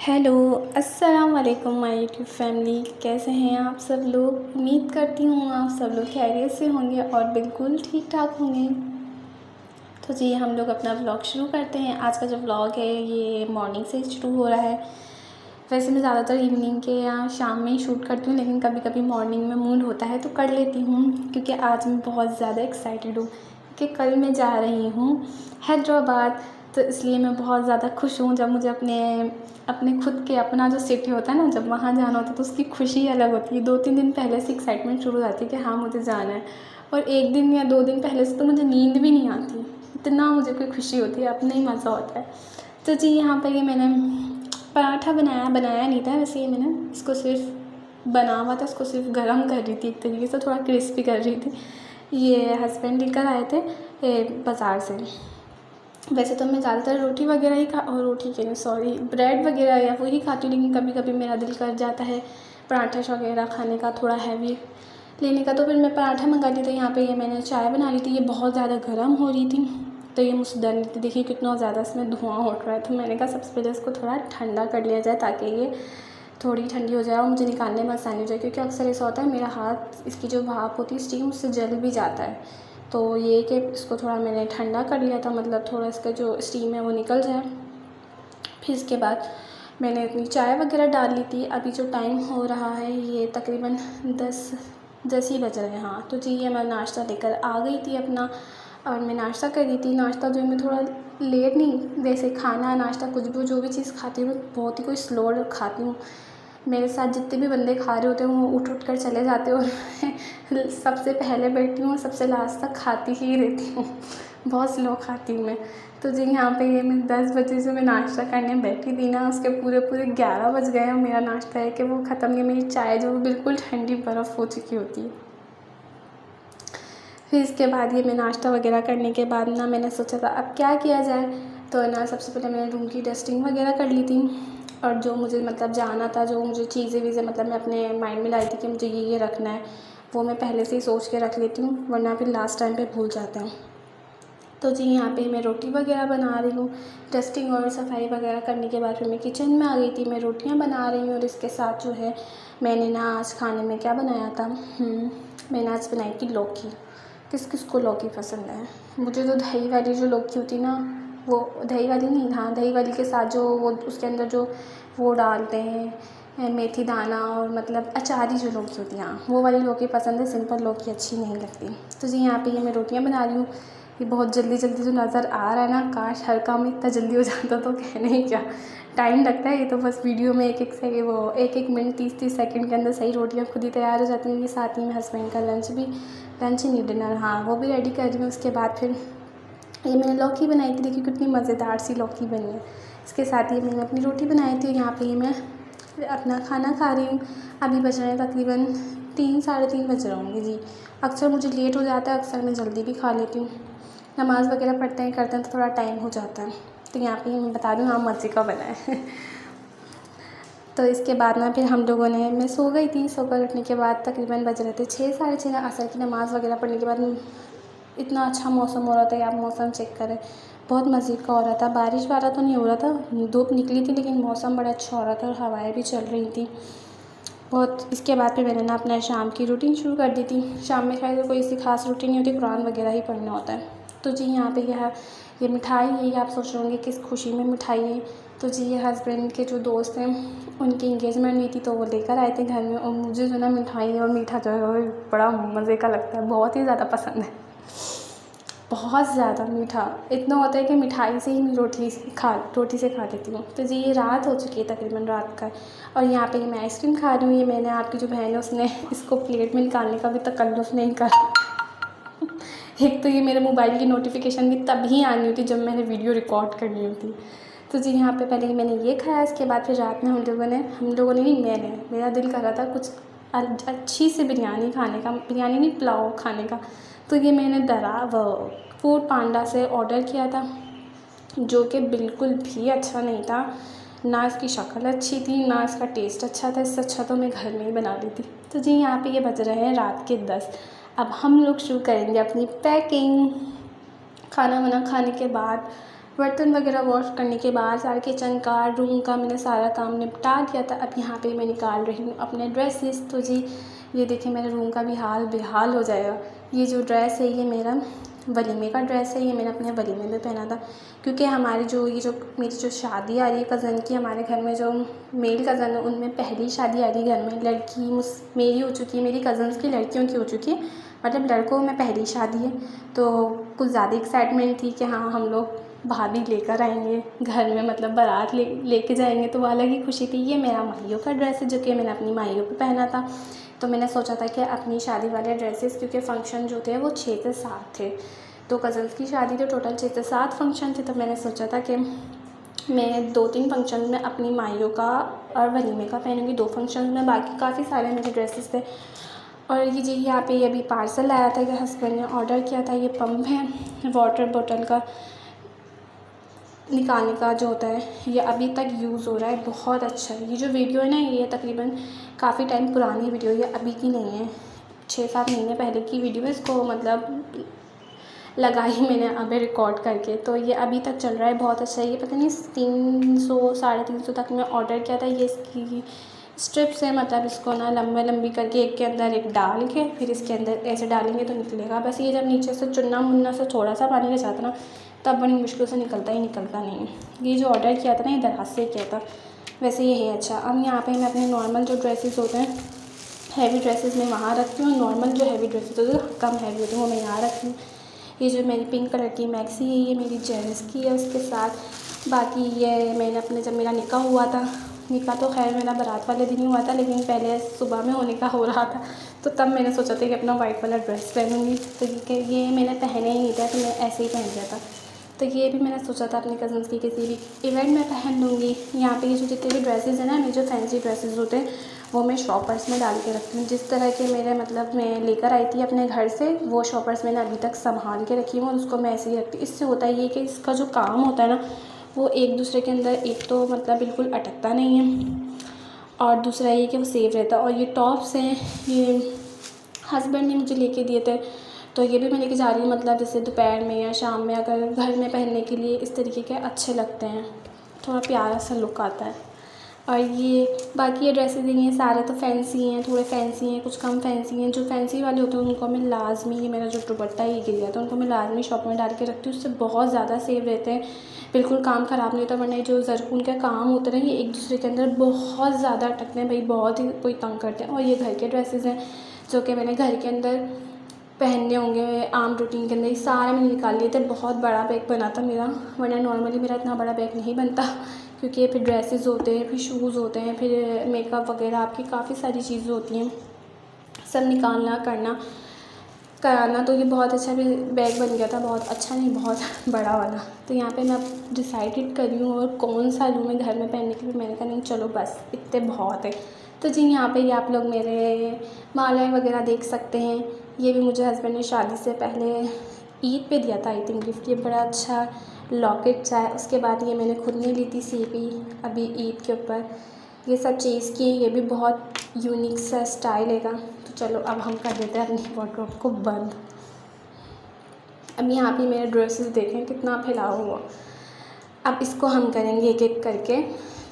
Hello, अस्सलाम वालेकुम my YouTube family. कैसे हैं आप सब लोग? उम्मीद करती हूँ आप सब लोग खैरियत से होंगे और बिल्कुल ठीक ठाक होंगे। तो जी हम लोग अपना व्लॉग शुरू करते हैं। आज का जो व्लॉग है ये मॉर्निंग से शुरू हो रहा है। वैसे मैं ज़्यादातर इवनिंग के या शाम में ही शूट करती हूँ, लेकिन कभी कभी मॉर्निंग में मूड होता है तो कर लेती हूँ, क्योंकि आज मैं बहुत ज़्यादा एक्साइटेड हूँ कि कल मैं जा रही हूँ हैदराबाद। तो इसलिए मैं बहुत ज़्यादा खुश हूँ। जब मुझे अपने अपने खुद के अपना जो सिटी होता है ना, जब वहाँ जाना होता है तो उसकी खुशी अलग होती है। 2-3 दिन पहले से एक्साइटमेंट शुरू हो जाती है कि हाँ मुझे जाना है, और 1 दिन या 2 दिन पहले से तो मुझे नींद भी नहीं आती, इतना मुझे कोई खुशी होती है, अपना ही मज़ा होता है। तो जी यहाँ पर ये मैंने पराठा बनाया नहीं था, वैसे ये मैंने इसको सिर्फ बना हुआ था, इसको सिर्फ गरम कर रही थी, एक तरीके से थोड़ा क्रिस्पी कर रही थी। ये हस्बैंड लेकर आए थे बाज़ार से। वैसे तो मैं ज़्यादातर रोटी वगैरह ही ब्रेड वगैरह या वही खाती हूँ, लेकिन कभी कभी मेरा दिल कर जाता है पराठा वगैरह खाने का, थोड़ा हैवी लेने का, तो फिर मैं पराठा मंगा ली थी। यहाँ पे ये मैंने चाय बना ली थी, ये बहुत ज़्यादा गर्म हो रही थी तो ये मुझसे डर रही थी। देखिए कितना ज़्यादा इसमें धुआं उठ रहा है, तो मैंने कहा सबसे पहले इसको थोड़ा ठंडा कर लिया जाए ताकि ये थोड़ी ठंडी हो जाए और मुझे निकालने में आसानी हो जाए, क्योंकि अक्सर ऐसा होता है मेरा हाथ, इसकी जो भाप होती है स्टीम, उससे जल भी जाता है। तो ये कि इसको थोड़ा मैंने ठंडा कर लिया था, मतलब थोड़ा इसका जो स्टीम है वो निकल जाए। फिर इसके बाद मैंने अपनी चाय वगैरह डाल ली थी। अभी जो टाइम हो रहा है ये तकरीबन 10 ही बज रहे हैं। हाँ तो जी ये मैं नाश्ता लेकर आ गई थी अपना, और मैं नाश्ता कर रही थी। नाश्ता जो मैं थोड़ा लेट नहीं, वैसे खाना नाश्ता कुछ भी जो भी चीज़ खाती हूँ बहुत ही कोई स्लो खाती हूँ। मेरे साथ जितने भी बंदे खा रहे होते हैं वो उठ कर चले जाते हैं और सबसे पहले बैठती हूँ और सबसे लास्ट तक खाती ही रहती हूँ। बहुत स्लो खाती हूँ मैं। तो जी यहाँ पे ये मैं 10 बजे से मैं नाश्ता करने बैठी थी ना, उसके पूरे 11 बज गए और मेरा नाश्ता है कि वो ख़त्म नहीं। मेरी चाय जो बिल्कुल ठंडी बर्फ़ हो चुकी होती है। फिर इसके बाद ये मैं नाश्ता वगैरह करने के बाद ना मैंने सोचा था अब क्या किया जाए, तो ना सबसे पहले मैंने रूम की डस्टिंग वगैरह कर ली थी। और जो मुझे मतलब जाना था, जो मुझे चीज़ें वीज़ें मतलब मैं अपने माइंड में लाई थी कि मुझे ये रखना है, वो मैं पहले से ही सोच के रख लेती हूँ, वरना फिर लास्ट टाइम पे भूल जाते हैं। तो जी यहाँ पे मैं रोटी वगैरह बना रही हूँ। डस्टिंग और सफाई वगैरह करने के बाद फिर मैं किचन में आ गई थी, मैं रोटियाँ बना रही हूँ। और इसके साथ जो है मैंने ना आज खाने में क्या बनाया था, मैंने आज बनाई थी लौकी। किस किस को लौकी पसंद है? मुझे तो दही वाली जो लौकी होती है ना, वो दही वाली नहीं, हाँ दही वाली के साथ जो वो उसके अंदर जो वो डालते हैं मेथी दाना और मतलब अचारी जो लौकी होती है, हाँ वो वाली लौकी पसंद है। सिंपल लौकी अच्छी नहीं लगती। तो जी यहाँ पे ये मैं रोटियाँ बना रही हूँ। ये बहुत जल्दी जल्दी जो नज़र आ रहा है ना, काश हर काम इतना जल्दी हो जाता तो कहने ही क्या। टाइम लगता है ये तो बस वीडियो में एक एक मिनट 30 सेकंड के अंदर सही रोटियाँ खुद ही तैयार हो जाती हैं। ये साथ ही में हस्बैंड का लंच नहीं डिनर, हाँ वो भी रेडी कर रही हूँ। उसके बाद फिर ये मैंने लौकी बनाई थी, देखिए कितनी मज़ेदार सी लौकी बनी है। इसके साथ ही मैंने अपनी रोटी बनाई थी। यहाँ पे मैं अपना खाना खा रही हूँ। अभी बज रहे हैं तकरीबन 3 साढ़े 3 बज रहे होंगे जी। अक्सर मुझे लेट हो जाता है, अक्सर मैं जल्दी भी खा लेती हूँ। नमाज़ वगैरह पढ़ते हैं करते हैं तो थोड़ा टाइम हो जाता है। तो यहाँ पे मैं बता दूँ हाँ मज़े का बना है। तो इसके बाद ना फिर हम लोगों ने, मैं सो गई थी, सोकर उठने के बाद तकरीबन बज रहे थे 6 साढ़े 6। असर की नमाज़ वगैरह पढ़ने के बाद इतना अच्छा मौसम हो रहा था, आप मौसम चेक करें, बहुत मज़े का हो रहा था। बारिश वाला तो नहीं हो रहा था, धूप निकली थी, लेकिन मौसम बड़ा अच्छा हो रहा था और हवाएं भी चल रही थी बहुत। इसके बाद फिर मैंने ना अपना शाम की रूटीन शुरू कर दी थी। शाम में खैर कोई ऐसी खास रूटीन नहीं होती, कुरान वगैरह ही पढ़ना होता है। तो जी यहाँ पे ये मिठाई है, ये आप सोच रहे होंगे किस खुशी में मिठाई है। तो जी ये हस्बैंड के जो दोस्त हैं उनकी इंगेजमेंट हुई थी, तो वो लेकर आए थे घर में। और मुझे जो ना मिठाई और मीठा जो है वो बड़ा मज़े का लगता है, बहुत ही ज़्यादा पसंद है, बहुत ज़्यादा मीठा। इतना होता है कि मिठाई से ही मैं रोटी से खा लेती हूँ। तो जी ये रात हो चुकी है तकरीबन रात का, और यहाँ पे मैं आइसक्रीम खा रही हूँ। ये मैंने आपकी जो बहन है उसने इसको प्लेट में निकालने का भी तकल्लुफ़ नहीं करा। एक तो ये मेरे मोबाइल की नोटिफिकेशन भी तभी आनी होती जब मैंने वीडियो रिकॉर्ड करनी होती। तो जी यहाँ पे पहले मैंने ये खाया। इसके बाद फिर रात में हम लोगों ने नहीं, मेरा दिल कर रहा था कुछ अच्छी सी बिरयानी खाने का, बिरयानी नहीं पुलाव खाने का। तो ये मैंने फूड पांडा से ऑर्डर किया था, जो कि बिल्कुल भी अच्छा नहीं था। ना इसकी शक्ल अच्छी थी, ना इसका टेस्ट अच्छा था। इससे अच्छा तो मैं घर में ही बना ली थी। तो जी यहाँ पे ये बज रहे हैं रात के 10। अब हम लोग शुरू करेंगे अपनी पैकिंग। खाना वाना खाने के बाद बर्तन वगैरह वॉश करने के बाद सारा किचन का, रूम का मैंने सारा काम निपटा दिया था। अब यहाँ पे मैं निकाल रही हूँ अपने ड्रेसेस। तो जी ये देखिए मेरे रूम का भी हाल बेहाल हो जाएगा। ये जो ड्रेस है ये मेरा वलीमे का ड्रेस है, ये मैंने अपने वलीमे में पहना था, क्योंकि हमारी जो मेरी जो शादी आ रही है कज़न की, हमारे घर में जो मेल कज़न है उनमें पहली शादी आ रही है घर में। लड़की मेरी हो चुकी है, मेरी कज़न्स की लड़कियों की हो चुकी है, मतलब लड़कों में पहली शादी है। तो कुछ ज़्यादा एक्साइटमेंट थी कि हाँ हम लोग भाभी लेकर आएंगे घर में, मतलब बारात लेके जाएंगे, तो वो अलग ही खुशी थी। ये मेरा माइयों का ड्रेस है जो कि मैंने अपनी माइयों को पहना था। तो मैंने सोचा था कि अपनी शादी वाले ड्रेसेस, क्योंकि फ़ंक्शन जो थे वो 6 से 7 थे, तो कज़न्स की शादी तो टोटल 6 से 7 फंक्शन थे। तो मैंने सोचा था कि मैं 2-3 फंक्शन में अपनी माइयों का और वलीमे का पहनूंगी, 2 फंक्शन में, बाकी काफ़ी सारे मेरे ड्रेसेस थे। और ये जी यहाँ पे अभी पार्सल आया था कि हस्बैंड ने ऑर्डर किया था। ये पंप है वाटर बॉटल का निकालने का जो होता है, ये अभी तक यूज़ हो रहा है, बहुत अच्छा है। ये जो वीडियो है ना ये तकरीबन काफ़ी टाइम पुरानी वीडियो, ये अभी की नहीं है, 6-7 महीने पहले की वीडियो है। इसको मतलब लगाई मैंने अभी रिकॉर्ड करके, तो ये अभी तक चल रहा है, बहुत अच्छा है। ये पता नहीं 300-350 तक मैं ऑर्डर किया था। ये इसकी स्ट्रिप्स है, मतलब इसको ना लंबी करके एक के अंदर एक डाल के फिर इसके अंदर ऐसे डालेंगे तो निकलेगा। बस ये जब नीचे से चुनना मुन्ना से थोड़ा सा पानी रह जाता ना, तब बड़ी मुश्किल से निकलता नहीं है। ये जो ऑर्डर किया था ना ये दराज से किया था, वैसे ये है अच्छा। अब यहाँ पे मैं अपने नॉर्मल जो ड्रेसेस होते हैं, हैवी ड्रेसेस मैं वहाँ रखती हूँ, नॉर्मल जो हैवी ड्रेसेस होते हैं कम हैवी होती हैं वो मैं यहाँ रखती हूँ। ये जो मेरी पिंक कलर की मैक्सी है ये मेरी जेंट्स की है, उसके साथ बाकी ये मैंने अपने जब मेरा निकाह हुआ था, निकाह तो खैर मेरा बारात वाले दिन ही हुआ था, लेकिन पहले सुबह में होने का हो रहा था, तो तब मैंने सोचा था कि अपना वाइट वाला ड्रेस पहनूँगी। तो ये मैंने पहने ही नहीं था, तो मैं ऐसे ही पहन लिया था। तो ये भी मैंने सोचा था अपनी कज़न्स की किसी भी इवेंट में पहन लूँगी। यहाँ पे ये जो जितने भी ड्रेसेस हैं ना, मेरे जो फैंसी ड्रेसेस होते हैं वो मैं शॉपर्स में डाल के रखती हूँ। जिस तरह के मेरे मतलब मैं लेकर आई थी अपने घर से, वो शॉपर्स मैंने अभी तक संभाल के रखी हूँ और उसको मैं ऐसे ही रखती हूँ। इससे होता है ये कि इसका जो काम होता है ना वो एक दूसरे के अंदर एक तो मतलब बिल्कुल अटकता नहीं है, और दूसरा ये कि वो सेफ रहता है। और ये टॉप्स हैं, ये हस्बैंड ने मुझे लेके दिए थे, तो ये भी मैं लेके जा रही हूँ, मतलब जैसे दोपहर में या शाम में अगर घर में पहनने के लिए इस तरीके के अच्छे लगते हैं, थोड़ा प्यारा सा लुक आता है। और ये बाकी ये ड्रेसेस हैं ये सारे तो फैंसी हैं, थोड़े फैंसी हैं, कुछ कम फैंसी हैं। जो फैंसी वाले होते हैं उनको मैं लाजमी, ये मेरा जो दुपट्टा ये गिर गया था, उनको मैं लाजमी शॉप में डाल के रखती हूँ, उससे बहुत ज़्यादा सेफ रहते हैं, बिल्कुल काम ख़राब नहीं होता। वरना जो ज़रकून का काम होता है ना ये एक दूसरे के अंदर बहुत ज़्यादा अटकते हैं भाई, बहुत ही कोई तंग करते हैं। और ये घर के ड्रेसेस हैं जो कि मैंने घर के अंदर पहनने होंगे आम रूटीन के अंदर, ये सारे मैंने निकाल लिए थे। बहुत बड़ा बैग बना था मेरा, वरना नॉर्मली मेरा इतना बड़ा बैग नहीं बनता, क्योंकि फिर ड्रेसेस होते हैं, फिर शूज़ होते हैं, फिर मेकअप वगैरह आपकी काफ़ी सारी चीज़ें होती हैं, सब निकालना कराना। तो ये बहुत अच्छा भी बैग बन गया था, बहुत अच्छा नहीं बहुत बड़ा वाला। तो यहाँ पे मैं अब डिसाइडेड कर रही हूँ और कौन सा लूँ मैं घर में पहनने के लिए। मैंने कहा नहीं चलो बस इतने बहुत है। तो जी यहाँ पे ये आप लोग मेरे मालाएँ वगैरह देख सकते हैं, ये भी मुझे हस्बैंड ने शादी से पहले ईद पे दिया था आई थिंक गिफ्ट। ये बड़ा अच्छा लॉकेट सा है। उसके बाद ये मैंने खुद ने ली थी सीपी अभी ईद के ऊपर। ये सब चीज़ की ये भी बहुत यूनिक सा स्टाइल है। तो चलो अब हम कर देते हैं अपनी वार्डरोब को बंद। अब यहाँ पे मेरे ड्रेसेस देखें कितना फैलाव हुआ। अब इसको हम करेंगे एक एक करके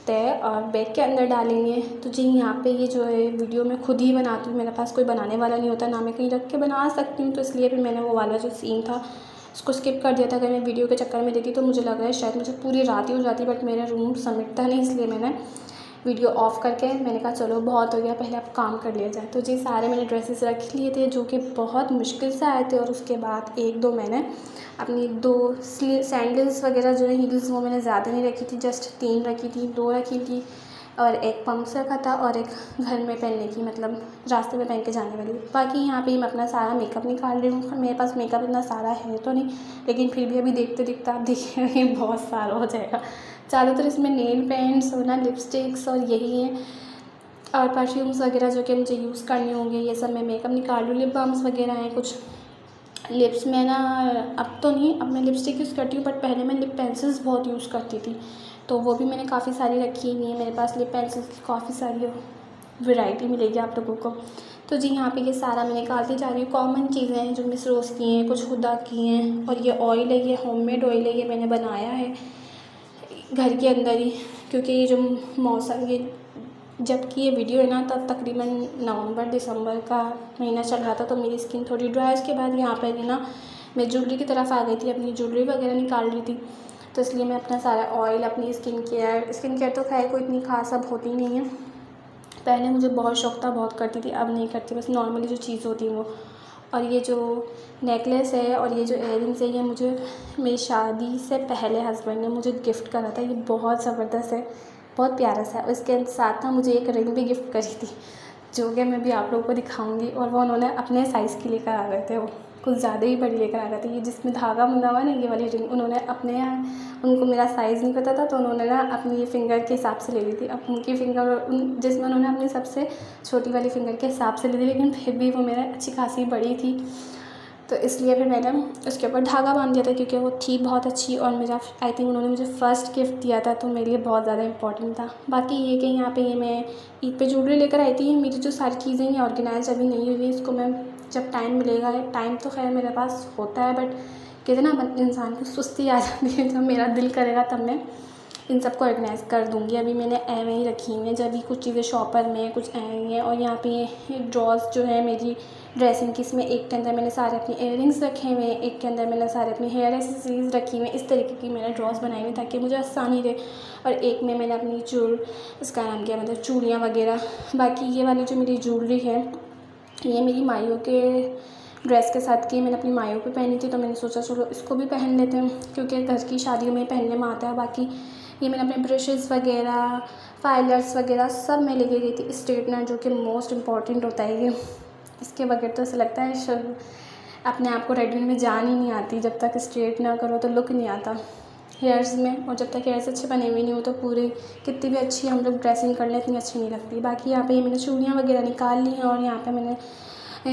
तय और बैग के अंदर डालेंगे। तो जी यहाँ पे ये जो है वीडियो मैं खुद ही बनाती हूँ, मेरे पास कोई बनाने वाला नहीं होता, ना मैं कहीं रख के बना सकती हूँ। तो इसलिए भी मैंने वो वाला जो सीन था उसको स्किप कर दिया था। अगर मैं वीडियो के चक्कर में देती तो मुझे लग रहा है शायद मुझे पूरी रात ही हो जाती, बट मेरा रूम समेटता नहीं, इसलिए मैंने वीडियो ऑफ़ करके मैंने कहा चलो बहुत हो गया, पहले अब काम कर लिया जाए। तो जी सारे मैंने ड्रेसेस रख लिए थे जो कि बहुत मुश्किल से आए थे। और उसके बाद 1-2 मैंने अपनी 2 सैंडल्स वगैरह जो है हील्स वो मैंने ज़्यादा नहीं रखी थी, जस्ट 3 रखी थी, 2 रखी थी और एक पम्प से रखा था और एक घर में पहनने की, मतलब रास्ते में पहन के जाने वाली। बाकी यहाँ पे मैं अपना सारा मेकअप निकाल रही हूँ। मेरे पास मेकअप इतना सारा है तो नहीं, लेकिन फिर भी अभी देखते देखते आप देखिए बहुत सारा हो जाएगा। ज़्यादातर इसमें नेल पेंट्स और ना लिपस्टिक्स और यही है, और परफ्यूम्स वगैरह जो कि मुझे यूज़ करने होंगे ये सब मैं मेकअप निकाल लूँ। लिप बाम्स वगैरह हैं कुछ, लिप्स में ना अब तो नहीं, अब मैं लिपस्टिक यूज़ करती हूँ, बट पहले मैं लिप पेंसिल्स बहुत यूज़ करती थी, तो वो भी मैंने काफ़ी सारी रखी हुई है मेरे पास लिप पेंसिल्स की काफ़ी सारी वैरायटी मिलेगी आप लोगों को। तो जी यहाँ पे ये सारा मैं निकालती जा रही हूँ। कॉमन चीज़ें हैं जो मिस रोज़ की हैं, कुछ हुदा की हैं, और ये ऑयल है, ये होममेड ऑयल है, ये मैंने बनाया है घर के अंदर ही, क्योंकि ये जो मौसम, ये जबकि ये वीडियो है ना तब तकरीबन नवंबर दिसंबर का महीना चल रहा था, तो मेरी स्किन थोड़ी ड्राई। उसके बाद यहाँ पर भी ना मैं ज्वेलरी की तरफ आ गई थी, अपनी ज्वेलरी वगैरह निकाल रही थी, तो इसलिए मैं अपना सारा ऑयल, अपनी स्किन केयर तो खैर कोई इतनी खास अब होती नहीं है। पहले मुझे बहुत शौक था, बहुत करती थी, अब नहीं करती, बस नॉर्मली जो चीज़ होती है वो। और ये जो नेकलेस है और ये जो इयररिंग्स है, ये मुझे मेरी शादी से पहले हस्बैंड ने मुझे गिफ्ट करा था। ये बहुत ज़बरदस्त है, बहुत प्यारा सा है। और इसके साथ ना मुझे एक रिंग भी गिफ्ट करी थी, जो कि मैं भी आप लोगों को दिखाऊंगी। और वो उन्होंने अपने साइज़ की लेकर आ गए थे, वो कुछ ज़्यादा ही बड़ी लेकर आ गए थे। ये जिसमें धागा बंधा हुआ ना, ये वाली रिंग उन्होंने अपने यहाँ, उनको मेरा साइज़ नहीं पता था, तो उन्होंने ना अपनी फिंगर के हिसाब से ले ली थी। अब उनकी फिंगर जिसमें उन्होंने अपनी सबसे छोटी वाली फिंगर के हिसाब से ले ली, लेकिन फिर भी वो मेरा अच्छी खासी बड़ी थी, तो इसलिए फिर मैंने उसके ऊपर धागा बांध दिया था, क्योंकि वो थी बहुत अच्छी। और मेरा आई थिंक उन्होंने मुझे फ़र्स्ट गिफ्ट दिया था, तो मेरे लिए बहुत ज़्यादा इंपॉर्टेंट था। बाकी ये कि यहाँ पे ये मैं ईद पे ज्वेलरी लेकर आई थी। मेरी जो सारी चीज़ें ये ऑर्गेनाइज अभी नहीं हुई, इसको मैं जब टाइम मिलेगा, टाइम तो खैर मेरे पास होता है, बट कहते ना इंसान को सुस्ती आ जाती है, जब मेरा दिल करेगा तब मैं इन सबको ऑर्गेनाइज़ कर दूँगी। अभी मैंने एवं ही रखी हुई हैं, जब भी कुछ चीज़ें शॉपर में, कुछ एवं हैं। और यहाँ पे ये ड्रॉज जो है मेरी ड्रेसिंग की, इसमें एक के अंदर मैंने सारे अपने इयररिंग्स रखे हुए हैं, एक के अंदर मैंने सारे अपनी हेयर एक्सेसरीज़ रखी हुई हैं। इस तरीके की मैंने ड्रॉज बनाई हुई ताकि मुझे आसानी रहे। और एक में मैंने अपनी उसका नाम क्या, मतलब चूड़ियाँ वगैरह। बाकी ये वाली जो मेरी ज्वेलरी है, ये मेरी माइयों के ड्रेस के साथ की, मैंने अपनी माइयों पे पहनी थी, तो मैंने सोचा चलो इसको भी पहन लेते हैं, क्योंकि घर की शादियों में पहनने में आता है। बाकी ये मैंने अपने ब्रशेज़ वगैरह, फाइलर्स वगैरह सब मैं लेके गई थी। स्ट्रेटनर जो कि मोस्ट इम्पॉर्टेंट होता है, ये इसके बगैर तो ऐसा लगता है अपने आप को रेडी में जान ही नहीं आती। जब तक स्ट्रेट ना करो तो लुक नहीं आता हेयर्स में, और जब तक हेयर्स अच्छे बने हुए नहीं हो तो पूरे कितनी भी अच्छी हम लोग ड्रेसिंग कर लें, इतनी अच्छी नहीं लगती। बाकी यहाँ पे ये मैंने चूड़ियाँ वगैरह निकाल ली हैं, और यहाँ पे मैंने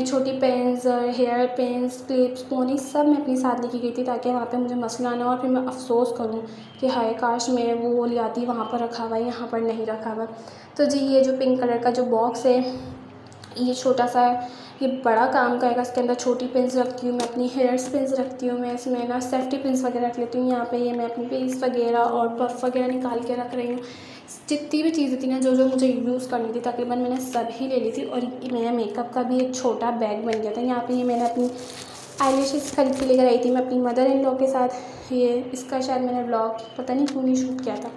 छोटी pins, hair pins, clips, pony सब मैं अपनी साथ लेके गई थी, ताकि वहाँ पे मुझे मसला ना हो और फिर मैं अफ़सोस करूँ कि हाय काश मैं वो ले आती, वहाँ पर रखा हुआ है, यहाँ पर नहीं रखा हुआ। तो जी ये जो पिंक कलर का जो बॉक्स है, ये छोटा सा है, ये बड़ा काम करेगा। इसके अंदर छोटी पिन्स रखती हूँ मैं, अपनी हेयर्स पिन्स रखती हूँ मैं, इसमें ना सेफ्टी पिन्स वगैरह रख लेती हूँ। यहाँ पे ये मैं अपनी पेस्ट वगैरह और पफ वगैरह निकाल के रख रही हूँ। जितनी भी चीज़ें थी ना, जो जो मुझे यूज़ करनी थी, तकरीबन मैंने सब ही ले ली थी। और मेरा मेकअप का भी एक छोटा बैग बन गया था। यहाँ पे ये मैंने अपनी आईलैशेस खरीद के लेकर आई थी मैं अपनी मदर इन लॉ के साथ। ये इसका शायद मैंने व्लॉग पता नहीं क्यों नहीं शूट किया था,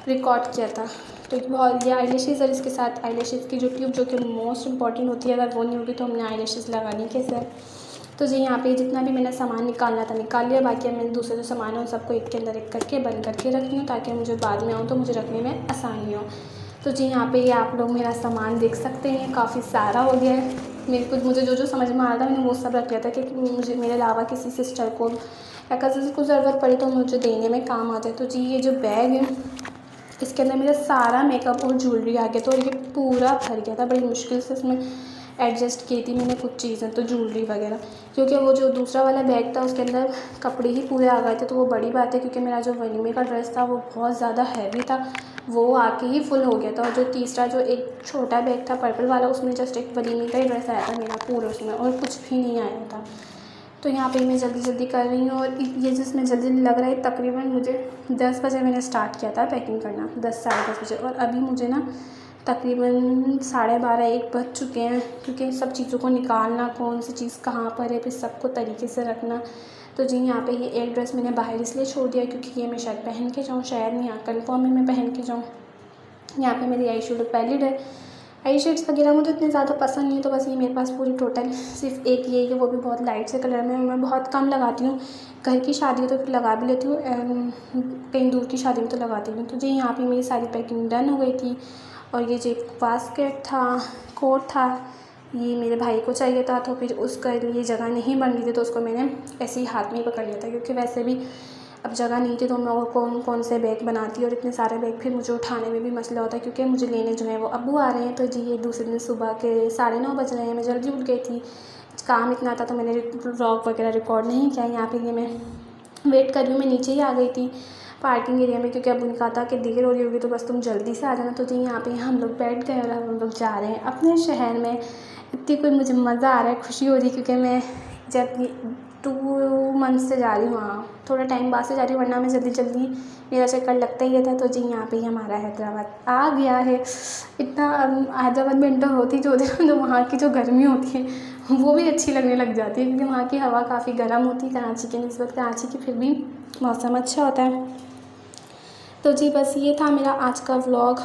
रिकॉर्ड किया था। तो बहुत ये आईलैशेस और इसके साथ आईलैशेस की जो ट्यूब, जो कि मोस्ट इंपॉर्टेंट होती है, अगर वो नहीं होगी तो हमने आईलैशेस लगानी कैसे। तो जी यहाँ पे जितना भी मैंने सामान निकालना था निकाल लिया। बाकी अब मैंने दूसरे जो सामान है उन सबको एक के अंदर एक करके बंद करके रख रही हूँ, ताकि मुझे बाद में आऊँ तो मुझे रखने में आसानी हो। तो जी यहाँ पे ये आप लोग मेरा सामान देख सकते हैं, काफ़ी सारा हो गया है। मुझे जो जो समझ में आ रहा था मैंने वो सब रख लिया था, कि मुझे मेरे अलावा किसी सिस्टर को या कज़िन को ज़रूरत पड़ी तो मुझे देने में काम आ जाए। तो जी ये जो बैग है, इसके अंदर मेरा सारा मेकअप और ज्वेलरी आ गया था, और ये पूरा भर गया था। बड़ी मुश्किल से इसमें एडजस्ट की थी मैंने कुछ चीज़ें, तो ज्वेलरी वगैरह, क्योंकि वो जो दूसरा वाला बैग था उसके अंदर कपड़े ही पूरे आ गए थे। तो वो बड़ी बात है, क्योंकि मेरा जो वलीमे का ड्रेस था वो बहुत ज़्यादा हैवी था, वो आके ही फुल हो गया था। और जो तीसरा जो एक छोटा बैग था पर्पल वाला, उसमें जस्ट एक वलीमे का ही ड्रेस आया था मेरा पूरा, उसमें और कुछ भी नहीं आया था। तो यहाँ पे मैं जल्दी जल्दी कर रही हूँ। और ये जिसमें जल्दी लग रहा है, तकरीबन मुझे 10 बजे मैंने स्टार्ट किया था पैकिंग करना, 10 साढ़े 10 बजे, और अभी मुझे ना तकरीबन 12:30-1 बज चुके हैं, क्योंकि सब चीज़ों को निकालना, कौन सी चीज़ कहाँ पर है, फिर सबको तरीके से रखना। तो जी यहाँ पे ये एक ड्रेस मैंने बाहर इसलिए छोड़ दिया क्योंकि ये मैं शायद पहन के जाऊँ, शायद नहीं, कन्फर्म है मैं पहन के जाऊँ। यहाँ पे मेरी आई शेडो पैलेट है। आई शेड्स वगैरह मुझे इतने ज़्यादा पसंद नहीं है, तो बस ये मेरे पास पूरी टोटल सिर्फ एक ये है, वो भी बहुत लाइट से कलर में। मैं बहुत कम लगाती हूँ, घर की शादी हो तो फिर लगा भी लेती हूँ, कहीं दूर की शादी में तो लगाती हूँ। तो जी यहाँ पे मेरी सारी पैकिंग डन हो गई थी। और ये जो बास्केट था, कोट था, ये मेरे भाई को चाहिए था, तो फिर उसका लिए जगह नहीं बन रही थी, तो उसको मैंने ऐसे ही हाथ में ही पकड़ लिया था, क्योंकि वैसे भी अब जगह नहीं थी, तो मैं और कौन कौन से बैग बनाती, और इतने सारे बैग फिर मुझे उठाने में भी मसला होता है, क्योंकि मुझे लेने जो है वो अब्बू आ रहे हैं। तो जी ये दूसरे दिन सुबह के 9:30 बज रहे हैं, मैं जल्दी उठ गई थी, काम इतना था तो मैंने व्लॉग वगैरह रिकॉर्ड नहीं किया। यहाँ पे ये मैं वेट कर रही हूँ, मैं नीचे ही आ गई थी। पार्किंग एरिया में, क्योंकि अब उनका था कि देर हो रही होगी तो बस तुम जल्दी से आ जाना। तो जी यहाँ पे हम लोग बैठ गए और अब हम लोग जा रहे हैं अपने शहर में। इतनी कोई मुझे मज़ा आ रहा है, खुशी हो रही है, क्योंकि मैं जब 2 मंथ से जा रही हूँ वहाँ, थोड़ा टाइम बाद से जा रही हूँ, वरना मैं जल्दी जल्दी मेरा चक्कर लगता ही रहता है। तो जी यहाँ पे ही हमारा हैदराबाद आ गया है। इतना हैदराबाद में इंटर होती जो होती है तो वहाँ की जो गर्मी होती है वो भी अच्छी लगने लग जाती है, क्योंकि वहाँ की हवा काफ़ी गर्म होती है कराची के निस्बत। कराची की फिर भी मौसम अच्छा होता है। तो जी बस ये था मेरा आज का व्लॉग,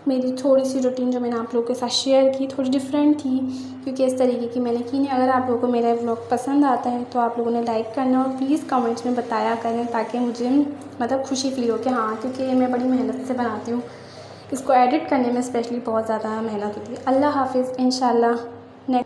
मेरी थोड़ी सी रूटीन जो मैंने आप लोगों के साथ शेयर की, थोड़ी डिफरेंट थी, क्योंकि इस तरीके की मैंने की नहीं। अगर आप लोगों को मेरा व्लॉग पसंद आता है तो आप लोगों ने लाइक करना और प्लीज़ कमेंट्स में बताया करें, ताकि मुझे मतलब खुशी फील हो कि हाँ, क्योंकि मैं बड़ी मेहनत से बनाती हूँ, इसको एडिट करने में स्पेशली बहुत ज़्यादा मेहनत होती है। अल्लाह हाफिज़, इंशाल्लाह नेक्स्ट